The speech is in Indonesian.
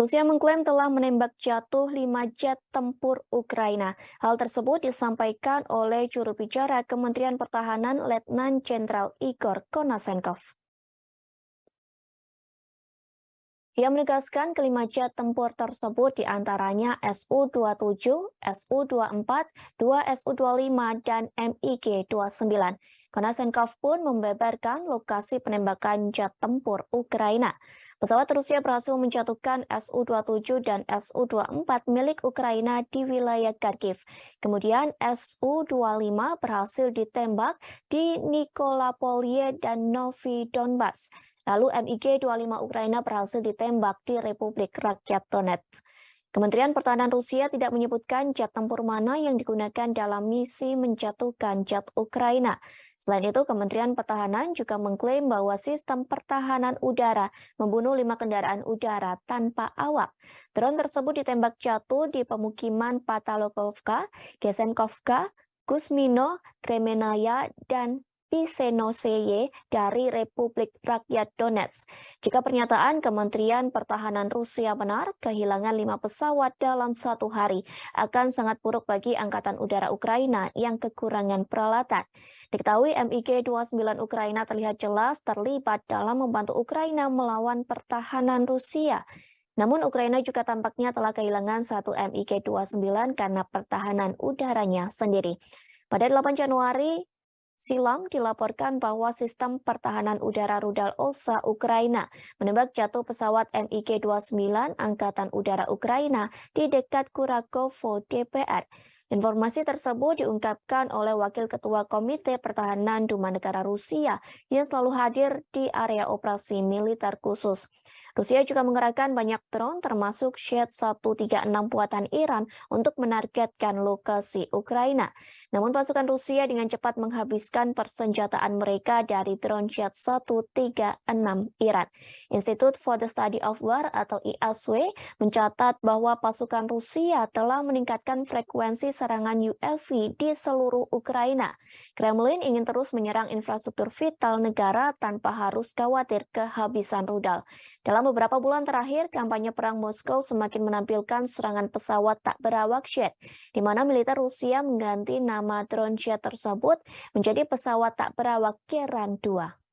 Rusia mengklaim telah menembak jatuh 5 jet tempur Ukraina. Hal tersebut disampaikan oleh juru bicara Kementerian Pertahanan Letnan Jenderal Igor Konasenkov. Ia menegaskan kelima jet tempur tersebut diantaranya Su-27, Su-24, 2 Su-25, dan MiG-29. Konasenkov pun membeberkan lokasi penembakan jet tempur Ukraina. Pesawat Rusia berhasil menjatuhkan Su-27 dan Su-24 milik Ukraina di wilayah Kharkiv. Kemudian Su-25 berhasil ditembak di Nikolapolye dan Novi Donbas. Lalu MiG-25 Ukraina berhasil ditembak di Republik Rakyat Donetsk. Kementerian Pertahanan Rusia tidak menyebutkan jet tempur mana yang digunakan dalam misi menjatuhkan jet Ukraina. Selain itu, Kementerian Pertahanan juga mengklaim bahwa sistem pertahanan udara membunuh 5 kendaraan udara tanpa awak. Drone tersebut ditembak jatuh di pemukiman Patalokovka, Gesenkovka, Kuzmino, Kremenaya, dan Pisenoseye dari Republik Rakyat Donetsk. Jika pernyataan Kementerian Pertahanan Rusia benar, kehilangan 5 pesawat dalam 1 hari akan sangat buruk bagi Angkatan Udara Ukraina yang kekurangan peralatan. Diketahui MiG-29 Ukraina terlihat jelas terlibat dalam membantu Ukraina melawan pertahanan Rusia. Namun Ukraina juga tampaknya telah kehilangan 1 MiG-29 karena pertahanan udaranya sendiri. Pada 8 Januari silam dilaporkan bahwa sistem pertahanan udara rudal OSA Ukraina menembak jatuh pesawat MiG-29 Angkatan Udara Ukraina di dekat Kurakovo, DPR. Informasi tersebut diungkapkan oleh Wakil Ketua Komite Pertahanan Duma Negara Rusia yang selalu hadir di area operasi militer khusus. Rusia juga mengerahkan banyak drone termasuk Shed-136 buatan Iran untuk menargetkan lokasi Ukraina. Namun pasukan Rusia dengan cepat menghabiskan persenjataan mereka dari drone Shed-136 Iran. Institute for the Study of War atau IASW mencatat bahwa pasukan Rusia telah meningkatkan frekuensi serangan UAV di seluruh Ukraina. Kremlin ingin terus menyerang infrastruktur vital negara tanpa harus khawatir kehabisan rudal. Dalam beberapa bulan terakhir, kampanye perang Moskow semakin menampilkan serangan pesawat tak berawak Shed, di mana militer Rusia mengganti nama drone Shed tersebut menjadi pesawat tak berawak Geran 2.